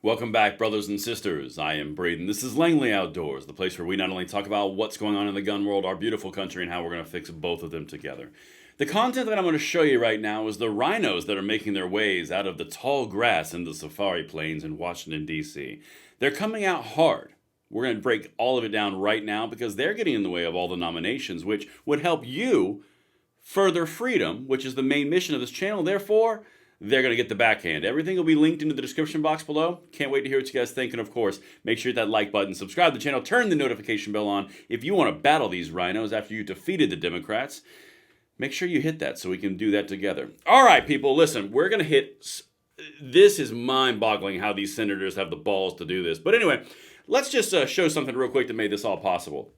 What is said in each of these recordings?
Welcome back, brothers and sisters. I am Braden. This is Langley Outdoors, the place where we not only talk about what's going on in the gun world, our beautiful country, and how we're going to fix both of them together. The content that I'm going to show you right now is the rhinos that are making their ways out of the tall grass in the safari plains in Washington, D.C. They're coming out hard. We're going to break all of it down right now because they're getting in the way of all the nominations, which would help you further freedom, which is the main mission of this channel. Therefore, they're going to get the backhand. Everything will be linked into the description box below. Can't wait to hear what you guys think. And of course, make sure you hit that like button, subscribe to the channel, turn the notification bell on. If you want to battle these rhinos after you defeated the Democrats, make sure you hit that so we can do that together. All right, people, listen, we're going to hit... This is mind-boggling how these senators have the balls to do this. But anyway, let's just show something real quick that made this all possible.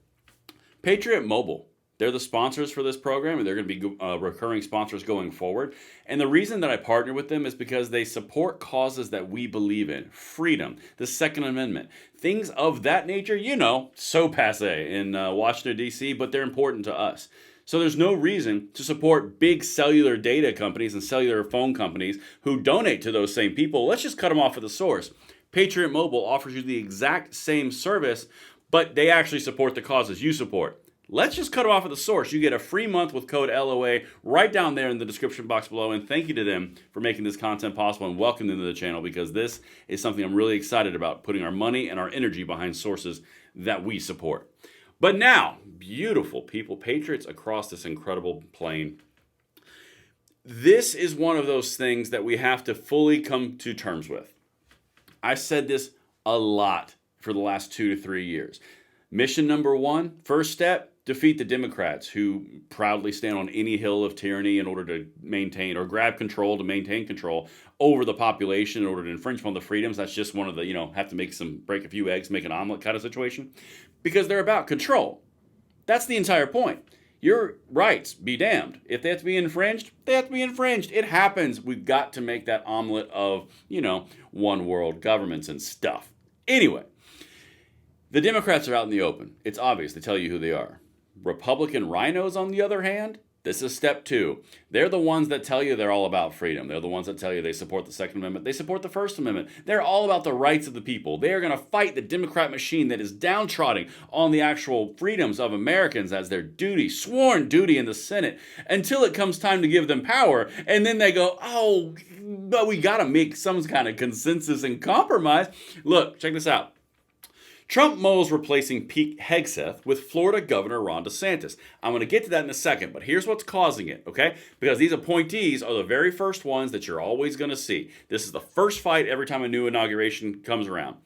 Patriot Mobile. They're the sponsors for this program, and they're going to be recurring sponsors going forward. And the reason that I partner with them is because they support causes that we believe in. Freedom, the Second Amendment, things of that nature, you know, so passe in Washington, D.C., but they're important to us. So there's no reason to support big cellular data companies and cellular phone companies who donate to those same people. Let's just cut them off at the source. Patriot Mobile offers you the exact same service, but they actually support the causes you support. Let's just cut it off at the source. You get a free month with code LOA right down there in the description box below. And thank you to them for making this content possible and welcome them to the channel because this is something I'm really excited about, putting our money and our energy behind sources that we support. But now, beautiful people, patriots across this incredible plain. This is one of those things that we have to fully come to terms with. I've said this a lot for the last 2 to 3 years. Mission number one, first step, defeat the Democrats who proudly stand on any hill of tyranny in order to maintain or grab control to maintain control over the population in order to infringe upon the freedoms. That's just one of the, have to break a few eggs, make an omelet kind of situation because they're about control. That's the entire point. Your rights be damned. If they have to be infringed, they have to be infringed. It happens. We've got to make that omelet of, one world governments and stuff. Anyway. The Democrats are out in the open. It's obvious. They tell you who they are. Republican rhinos, on the other hand, this is step two. They're the ones that tell you they're all about freedom. They're the ones that tell you they support the Second Amendment. They support the First Amendment. They're all about the rights of the people. They are going to fight the Democrat machine that is downtrodden on the actual freedoms of Americans as their duty, sworn duty in the Senate, until it comes time to give them power. And then they go, oh, but we got to make some kind of consensus and compromise. Look, check this out. Trump mulls replacing Pete Hegseth with Florida Governor Ron DeSantis. I'm going to get to that in a second, but here's what's causing it, okay? Because these appointees are the very first ones that you're always going to see. This is the first fight every time a new inauguration comes around.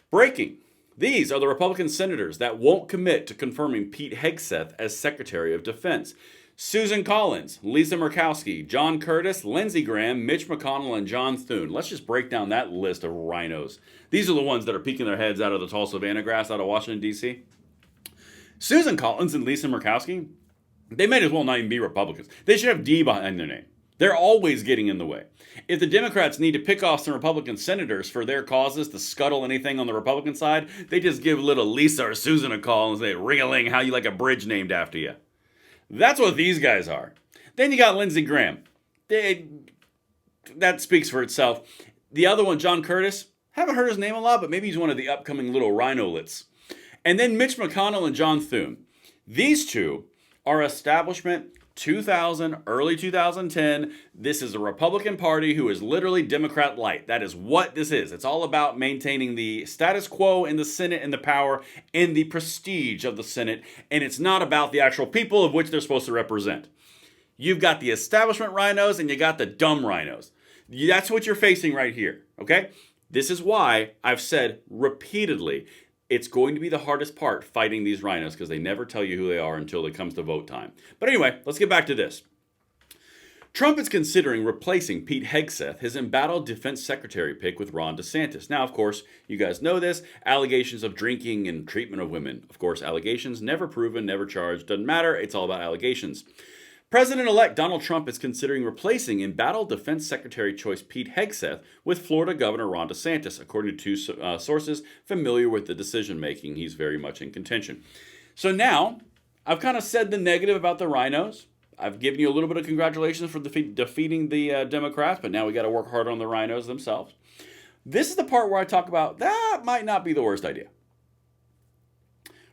Breaking. These are the Republican senators that won't commit to confirming Pete Hegseth as Secretary of Defense. Susan Collins, Lisa Murkowski, John Curtis, Lindsey Graham, Mitch McConnell, and John Thune. Let's just break down that list of rhinos. These are the ones that are peeking their heads out of the tall savanna grass out of Washington, D.C. Susan Collins and Lisa Murkowski, they may as well not even be Republicans. They should have D behind their name. They're always getting in the way. If the Democrats need to pick off some Republican senators for their causes to scuttle anything on the Republican side, they just give little Lisa or Susan a call and say, ring-a-ling, how you like a bridge named after you. That's what these guys are. Then you got Lindsey Graham. That speaks for itself. The other one, John Curtis, haven't heard his name a lot, but maybe he's one of the upcoming little rhinolets. And then Mitch McConnell and John Thune. These two are establishment 2000, early 2010. This is a Republican Party who is literally Democrat light. That is what this is. It's all about maintaining the status quo in the Senate and the power and the prestige of the Senate. And it's not about the actual people of which they're supposed to represent. You've got the establishment rhinos and you got the dumb rhinos. That's what you're facing right here, okay? This is why I've said repeatedly, it's going to be the hardest part fighting these rhinos because they never tell you who they are until it comes to vote time. But anyway, let's get back to this. Trump is considering replacing Pete Hegseth, his embattled defense secretary pick, with Ron DeSantis. Now, of course, you guys know this, allegations of drinking and treatment of women. Of course, allegations, never proven, never charged, doesn't matter, it's all about allegations. President-elect Donald Trump is considering replacing embattled Defense Secretary choice Pete Hegseth with Florida Governor Ron DeSantis, according to two sources familiar with the decision-making. He's very much in contention. So now, I've kind of said the negative about the rhinos. I've given you a little bit of congratulations for defeating the Democrats, but now we got to work harder on the rhinos themselves. This is the part where I talk about that might not be the worst idea.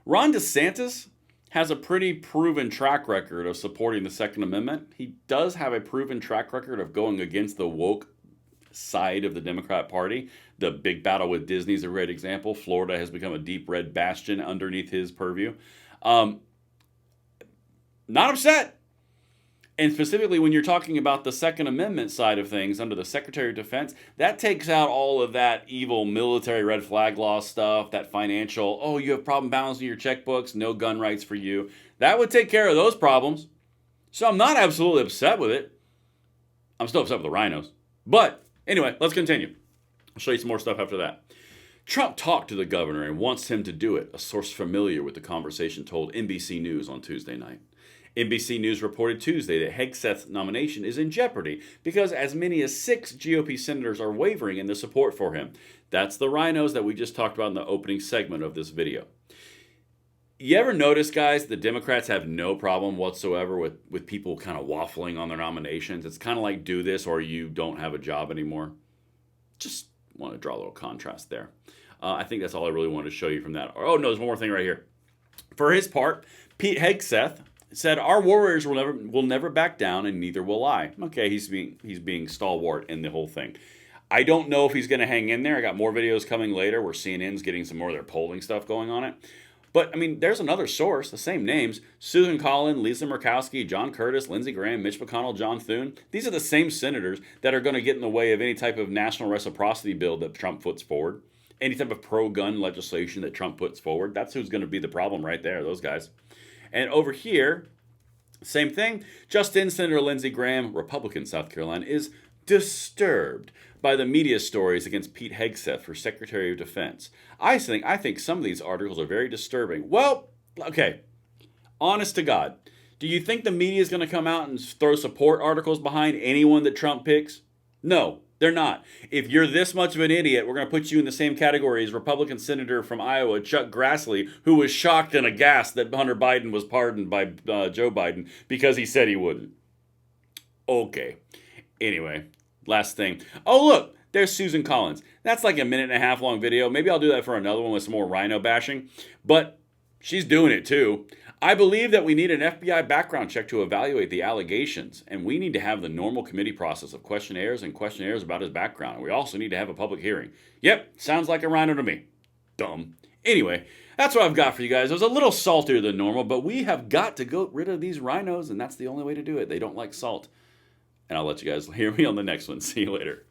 Ron DeSantis has a pretty proven track record of supporting the Second Amendment. He does have a proven track record of going against the woke side of the Democrat Party. The big battle with Disney is a great example. Florida has become a deep red bastion underneath his purview. Not upset. And specifically, when you're talking about the Second Amendment side of things under the Secretary of Defense, that takes out all of that evil military red flag law stuff, that financial, oh, you have problem balancing your checkbooks, no gun rights for you. That would take care of those problems. So I'm not absolutely upset with it. I'm still upset with the rhinos. But anyway, let's continue. I'll show you some more stuff after that. Trump talked to the governor and wants him to do it, a source familiar with the conversation told NBC News on Tuesday night. NBC News reported Tuesday that Hegseth's nomination is in jeopardy because as many as 6 GOP senators are wavering in their support for him. That's the rhinos that we just talked about in the opening segment of this video. You ever notice, guys, the Democrats have no problem whatsoever with people kind of waffling on their nominations? It's kind of like do this or you don't have a job anymore. Just want to draw a little contrast there. I think that's all I really wanted to show you from that. Oh, no, there's one more thing right here. For his part, Pete Hegseth said, our warriors will never back down, and neither will I. Okay, he's being stalwart in the whole thing. I don't know if he's going to hang in there. I got more videos coming later where CNN's getting some more of their polling stuff going on it. But, I mean, there's another source, the same names, Susan Collins, Lisa Murkowski, John Curtis, Lindsey Graham, Mitch McConnell, John Thune. These are the same senators that are going to get in the way of any type of national reciprocity bill that Trump puts forward, any type of pro-gun legislation that Trump puts forward. That's who's going to be the problem right there, those guys. And over here, same thing. Just in, Senator Lindsey Graham, Republican South Carolina, is disturbed by the media stories against Pete Hegseth for Secretary of Defense. I think some of these articles are very disturbing. Well, okay, honest to God, do you think the media is going to come out and throw support articles behind anyone that Trump picks? No. They're not. If you're this much of an idiot, we're going to put you in the same category as Republican Senator from Iowa, Chuck Grassley, who was shocked and aghast that Hunter Biden was pardoned by Joe Biden because he said he wouldn't. Okay. Anyway, last thing. Oh, look, there's Susan Collins. That's like a 1.5-minute long video. Maybe I'll do that for another one with some more rhino bashing. But she's doing it too. I believe that we need an FBI background check to evaluate the allegations, and we need to have the normal committee process of questionnaires about his background. And we also need to have a public hearing. Yep, sounds like a rhino to me. Dumb. Anyway, that's what I've got for you guys. It was a little saltier than normal, but we have got to get rid of these rhinos, and that's the only way to do it. They don't like salt. And I'll let you guys hear me on the next one. See you later.